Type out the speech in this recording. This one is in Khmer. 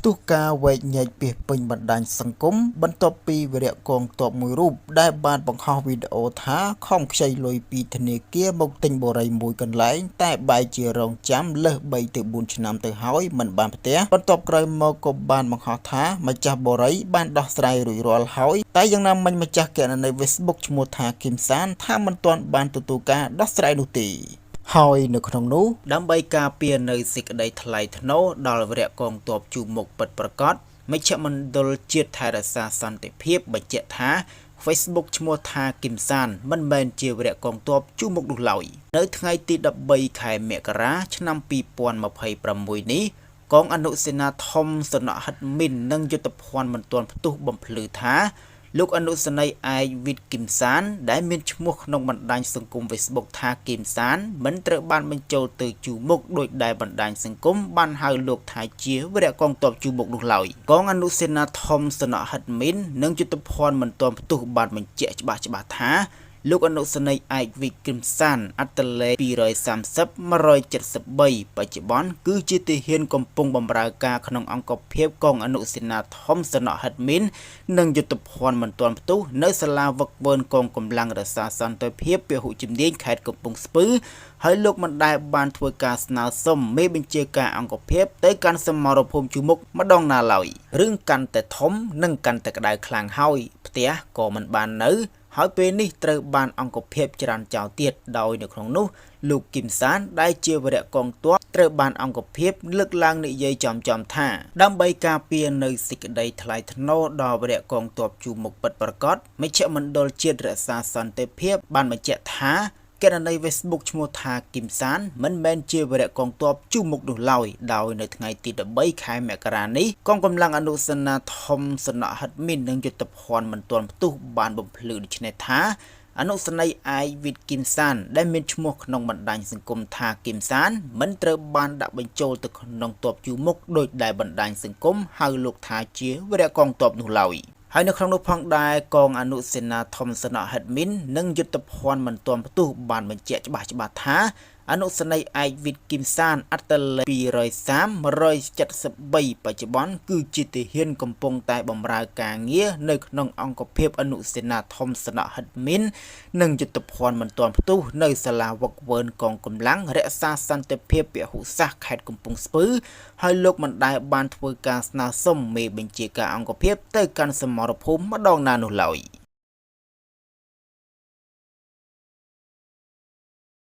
ទុះការវែកញែកពីពេញបណ្ដាញសង្គមបន្ទាប់ពីវីរៈកងទ័ពមួយរូបដែលបានបង្ហោះវីដេអូថាខំខ្ចីលុយពីធនាគារមកទិញបូរីមួយកន្លែងតែបែរជារងចាំលើស3ទៅ4ឆ្នាំទៅហើយមិនបានផ្ទះបន្ទាប់ក្រោយមកក៏បានបង្ហោះថាម្ចាស់បូរីបានដោះស្រាយរួចរាល់ហើយតែយ៉ាងណាមិញម្ចាស់គណនី Facebook ឈ្មោះថាគឹមសានថាមិនទាន់បានទទួលការដោះស្រាយនោះទេហើយនៅក្នុងនោះដើម្បីការពារនៅសេចក្តីថ្លៃថ្នូរដល់វីរៈកងទ័ពជួរមុខពិតប្រាកដមជ្ឈមណ្ឌលជាតិថែរក្សាសន្តិភាពបញ្ជាក់ថា Facebook ឈ្មោះថាគឹមសានមិនមែនជាវីរៈកងទ័ពជួរមុខនោះឡើយនៅថ្ងៃទី13ខែមករាឆ្នាំ2026នេះកងអនុសេនាធំសំណក់ហិតមីននិងយុទ្ធភ័ណ្ឌមិនទាន់ផ្ទុះបំភ្លឺថាលោកអនុសេនីយ៍ឯកវិតគឹមសានដែលមានឈ្មោះក្នុងបណ្ដាញសង្គម Facebook ថាគឹមសានមិនត្រូវបានបញ្ចូលទៅជួរមុខដោយដែលបណ្ដាញសង្គមបានហៅលោកថាជាវីរៈកងទ័ពជួរមុខនោះឡើយកងអនុសេនាធំសំណក់ហិតមីននិងយុទ្ធភ័ណ្ឌមិនទាន់ផ្ទុះបានបញ្ជាក់ច្បាស់ថាលោកអនុសេនីយ៍ឯកវិតគឹមសានអត្តលេខ230 173បច្ចុប្បន្នគឺជាទាហានកំពុងបម្រើការក្នុងអង្គភាពកងអនុសេនាធំសំណក់ហិតមីននិងយុទ្ធភ័ណ្ឌមិនទាន់ផ្ទុះនៅសាលាវឹកវើនកងកម្លាំងរក្សាសន្តិភាពពហុជំនាញខេត្តកំពង់ស្ពឺហើយលោកមិនដែលបានធ្វើការស្នើសុំមេបញ្ជាការអង្គភាពទៅកាន់សមរភូមិជួរមុខម្ដងណាឡើយរឿងកាន់តែធំនិងកាន់តែក្តៅខ្លាំងហើយផ្ទះក៏មិនបាននៅហើយពេលនេះត្រូវបានអង្គភាពច្រានចោលទៀតដោយនៅក្នុងនោះលោកគឹមសានដែលជាវីរៈកងទ័ពត្រូវបានអង្គភាពលើកឡើងនិយាយចំថាដើម្បីការពារនៅសេចក្តីថ្លៃថ្នូរដល់វីរៈកងទ័ពជួរមុខពិតប្រាកដមជ្ឈមណ្ឌលជាតិរក្សាសន្តិភាពបានបញ្ជាក់ថាគណនី Facebook ឈ្មោះថាគឹមសានមិនមែនជាវីរៈកងទ័ពជួរមុខនោះឡើយដោយនៅថ្ងៃទី13ខែមករានេះកងកម្លាំងអនុសេនាធំសំណក់ហិតមីននិងយុទ្ធភ័ណ្ឌមិនទាន់ផ្ទុះបានបំភ្លឺដូចនេះថាអនុសេនីយ៍ឯកវិតគឹមសានដែលមានឈ្មោះក្នុងបណ្ដាញសង្គមថាគឹមសានមិនត្រូវបានដាក់បញ្ចូលទៅក្នុងទ័ពជួរមុខដោយដែលបណ្ដាញសង្គមហៅលោកថាជាវីរៈកងទ័ពនោះឡើយហើយនៅក្នុងនោះផងដែរកងអនុសេនាធំសំណក់ហិតមីននិងយុទ្ធភ័ណ្ឌមិនទាន់ផ្ទុះបានបញ្ជាក់ច្បាស់ថាអនុសេនីយ៍ឯកវិតគឹមសានអត្តលេខ230 173បច្ចុប្បន្នគឺជាទាហានកំពុងតែបម្រើការងារនៅក្នុងអង្គភាពអនុសេនាធំសំណក់ហិតមីននិងយុទ្ធភ័ណ្ឌមិនទាន់ផ្ទុះនៅសាលាវឹកវើនកងកម្លាំងរក្សាសន្តិភាពពហុសាសន៍ខេត្តកំពង់ស្ពឺហើយលោកមិនដែលបានធ្វើការស្នើសុំមេបញ្ជាការអង្គភាពទៅកាន់សមរភូមិម្ដងណានោះឡើយ